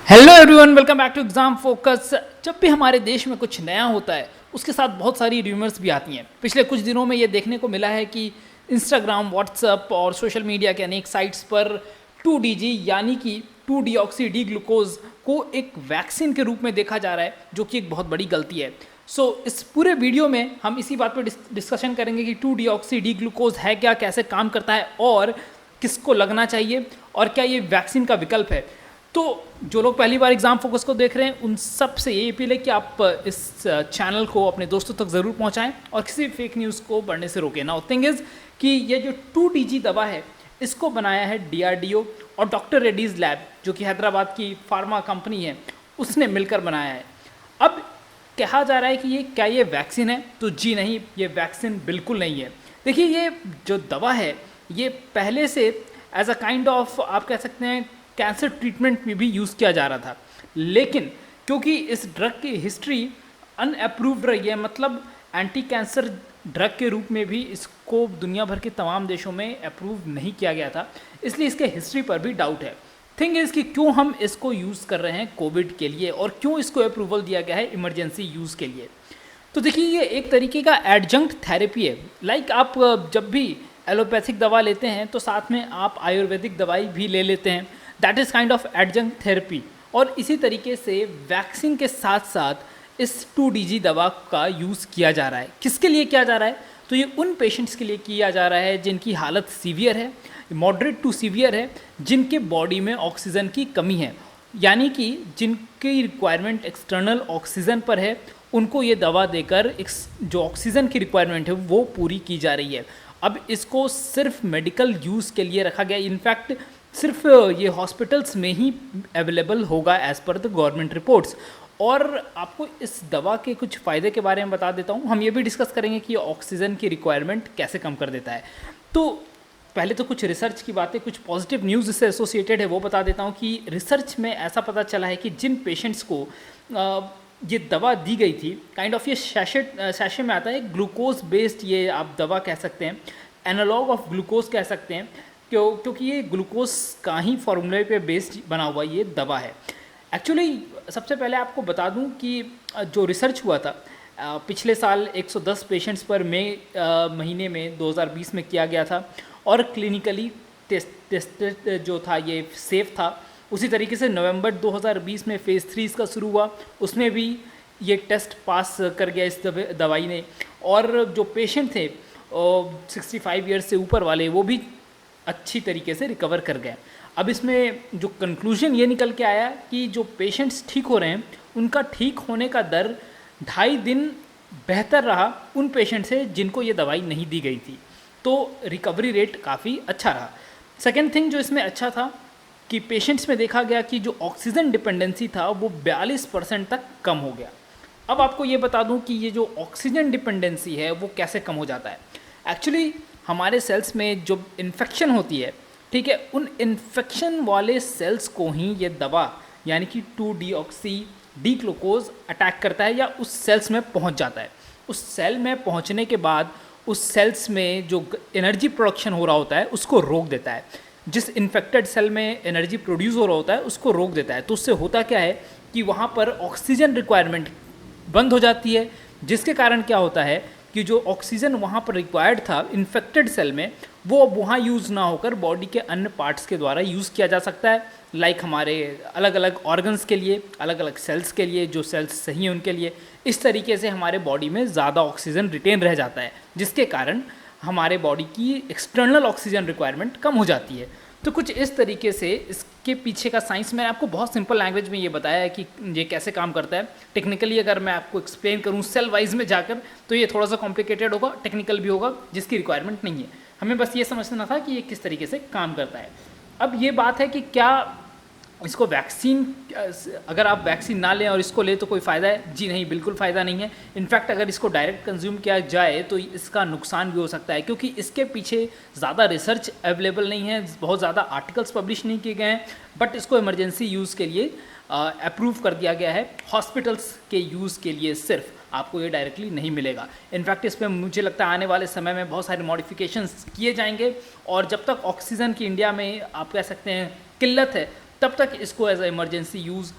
Hello everyone, welcome back to exam focus. जब भी हमारे देश में कुछ नया होता है उसके साथ बहुत सारी र्यूमर्स भी आती हैं। पिछले कुछ दिनों में ये देखने को मिला है कि इंस्टाग्राम, व्हाट्सएप और सोशल मीडिया के अनेक साइट्स पर 2DG यानी कि 2 डी ग्लूकोज को एक वैक्सीन के रूप में देखा जा रहा है, जो कि एक बहुत बड़ी गलती है। इस पूरे वीडियो में हम इसी बात पर डिस्कशन करेंगे कि 2 डी ग्लूकोज है क्या, कैसे काम करता है और किसको लगना चाहिए और क्या ये वैक्सीन का विकल्प है। तो जो लोग पहली बार एग्जाम फोकस को देख रहे हैं उन सब से ये अपील है कि आप इस चैनल को अपने दोस्तों तक ज़रूर पहुंचाएं और किसी भी फेक न्यूज़ को बढ़ने से रोकें। नाउ थिंग इज़ कि ये जो 2DG दवा है इसको बनाया है DRDO और डॉक्टर रेड्डीज़ लैब, जो कि हैदराबाद की फार्मा कंपनी है, उसने मिलकर बनाया है। अब कहा जा रहा है कि क्या ये वैक्सीन है, तो जी नहीं, ये वैक्सीन बिल्कुल नहीं है। देखिए, ये जो दवा है ये पहले से एज अ काइंड ऑफ आप कह सकते हैं कैंसर ट्रीटमेंट में भी यूज़ किया जा रहा था, लेकिन क्योंकि इस ड्रग की हिस्ट्री अनअप्रूव्ड रही है, मतलब एंटी कैंसर ड्रग के रूप में भी इसको दुनिया भर के तमाम देशों में अप्रूव नहीं किया गया था, इसलिए इसके हिस्ट्री पर भी डाउट है। थिंग इज़ कि क्यों हम इसको यूज़ कर रहे हैं कोविड के लिए और क्यों इसको अप्रूवल दिया गया है इमरजेंसी यूज़ के लिए। तो देखिए, ये एक तरीके का एडजंक्ट थेरेपी है। लाइक आप जब भी एलोपैथिक दवा लेते हैं तो साथ में आप आयुर्वेदिक दवाई भी ले लेते हैं, that is kind of adjunct therapy. और इसी तरीके से वैक्सीन के साथ साथ इस 2DG दवा का यूज़ किया जा रहा है। किसके लिए किया जा रहा है? तो ये उन पेशेंट्स के लिए किया जा रहा है जिनकी हालत सीवियर है, मॉडरेट टू सीवियर है, जिनके बॉडी में ऑक्सीजन की कमी है, यानी कि जिनकी रिक्वायरमेंट एक्सटर्नल ऑक्सीजन पर है, उनको ये दवा देकर जो ऑक्सीजन की रिक्वायरमेंट है वो पूरी की जा रही है। अब इसको सिर्फ मेडिकल यूज़ के लिए रखा गया, इनफैक्ट सिर्फ ये हॉस्पिटल्स में ही अवेलेबल होगा as per the government reports. और आपको इस दवा के कुछ फ़ायदे के बारे में बता देता हूँ। हम ये भी डिस्कस करेंगे कि ऑक्सीजन की रिक्वायरमेंट कैसे कम कर देता है। तो पहले तो कुछ रिसर्च की बातें, कुछ पॉजिटिव न्यूज़ इससे एसोसिएटेड है वो बता देता हूँ कि रिसर्च में ऐसा पता चला है कि जिन पेशेंट्स को ये दवा दी गई थी, काइंड ऑफ ये सैशे में आता है, ग्लूकोज बेस्ड ये आप दवा कह सकते हैं, एनालॉग ऑफ ग्लूकोज कह सकते हैं, क्योंकि ये ग्लूकोज का ही फॉर्मूले पे बेस्ड बना हुआ ये दवा है। एक्चुअली सबसे पहले आपको बता दूं कि जो रिसर्च हुआ था पिछले साल 110 पेशेंट्स पर मई महीने में 2020 में किया गया था और क्लिनिकली टेस्टेड जो था ये सेफ़ था। उसी तरीके से नवंबर 2020 में फ़ेज़ 3 इसका शुरू हुआ, उसमें भी ये टेस्ट पास कर गया इस दवाई ने। और जो पेशेंट थे 65 ईयर्स से ऊपर वाले, वो भी अच्छी तरीके से रिकवर कर गए। अब इसमें जो कंक्लूजन ये निकल के आया कि जो पेशेंट्स ठीक हो रहे हैं उनका ठीक होने का दर 2.5 दिन बेहतर रहा उन पेशेंट से जिनको ये दवाई नहीं दी गई थी। तो रिकवरी रेट काफ़ी अच्छा रहा। सेकेंड थिंग जो इसमें अच्छा था कि पेशेंट्स में देखा गया कि जो ऑक्सीजन डिपेंडेंसी था वो 42% तक कम हो गया। अब आपको ये बता दूं कि ये जो ऑक्सीजन डिपेंडेंसी है वो कैसे कम हो जाता है। एक्चुअली हमारे सेल्स में जो इन्फेक्शन होती है, ठीक है, उन इन्फेक्शन वाले सेल्स को ही ये दवा यानी कि 2 ग्लूकोज अटैक करता है या उस सेल्स में पहुंच जाता है। उस सेल में पहुंचने के बाद उस सेल्स में जो एनर्जी प्रोडक्शन हो रहा होता है उसको रोक देता है। जिस इन्फेक्टेड सेल में एनर्जी प्रोड्यूस हो रहा होता है उसको रोक देता है। तो उससे होता क्या है कि वहाँ पर ऑक्सीजन रिक्वायरमेंट बंद हो जाती है, जिसके कारण क्या होता है कि जो ऑक्सीजन वहाँ पर रिक्वायर्ड था इन्फेक्टेड सेल में, वो अब वहाँ यूज़ ना होकर बॉडी के अन्य पार्ट्स के द्वारा यूज़ किया जा सकता है। लाइक हमारे अलग अलग ऑर्गन्स के लिए, अलग अलग सेल्स के लिए, जो सेल्स सही हैं उनके लिए। इस तरीके से हमारे बॉडी में ज़्यादा ऑक्सीजन रिटेन रह जाता है, जिसके कारण हमारे बॉडी की एक्सटर्नल ऑक्सीजन रिक्वायरमेंट कम हो जाती है। तो कुछ इस तरीके से इसके पीछे का साइंस मैंने आपको बहुत सिंपल लैंग्वेज में ये बताया है कि ये कैसे काम करता है। टेक्निकली अगर मैं आपको एक्सप्लेन करूँ सेल वाइज में जाकर तो ये थोड़ा सा कॉम्प्लिकेटेड होगा, टेक्निकल भी होगा, जिसकी रिक्वायरमेंट नहीं है। हमें बस ये समझना था कि ये किस तरीके से काम करता है। अब ये बात है कि क्या इसको वैक्सीन, अगर आप वैक्सीन ना लें और इसको ले तो कोई फ़ायदा है? जी नहीं, बिल्कुल फ़ायदा नहीं है। इनफैक्ट अगर इसको डायरेक्ट कंज्यूम किया जाए तो इसका नुकसान भी हो सकता है, क्योंकि इसके पीछे ज़्यादा रिसर्च अवेलेबल नहीं है, बहुत ज़्यादा आर्टिकल्स पब्लिश नहीं किए गए हैं, बट इसको इमरजेंसी यूज़ के लिए अप्रूव कर दिया गया है। हॉस्पिटल्स के यूज़ के लिए सिर्फ, आपको ये डायरेक्टली नहीं मिलेगा। इनफैक्ट इस पर मुझे लगता है आने वाले समय में बहुत सारे मॉडिफिकेशंस किए जाएंगे और जब तक ऑक्सीजन की इंडिया में आप कह सकते हैं किल्लत है, तब तक इसको एज ए इमरजेंसी यूज़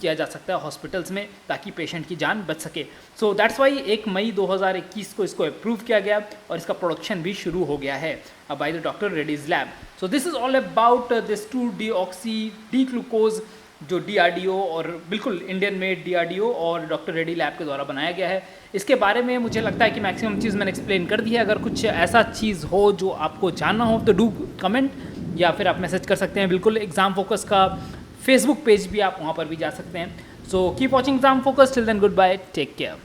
किया जा सकता है हॉस्पिटल्स में, ताकि पेशेंट की जान बच सके। सो दैट्स वाई 1 मई 2021 को इसको अप्रूव किया गया और इसका प्रोडक्शन भी शुरू हो गया है by the doctor Reddy's lab. So this is all about this two deoxy D glucose, जो DRDO और बिल्कुल इंडियन मेड DRDO और डॉक्टर रेड्डी लैब के द्वारा बनाया गया है। इसके बारे में मुझे लगता है कि मैक्सिमम चीज़ मैंने एक्सप्लेन कर दी है। अगर कुछ ऐसा चीज़ हो जो आपको जानना हो तो डू कमेंट, या फिर आप मैसेज कर सकते हैं। बिल्कुल एग्जाम फोकस का फेसबुक पेज भी आप वहाँ पर भी जा सकते हैं। So keep watching exam focus, till then good bye, take care.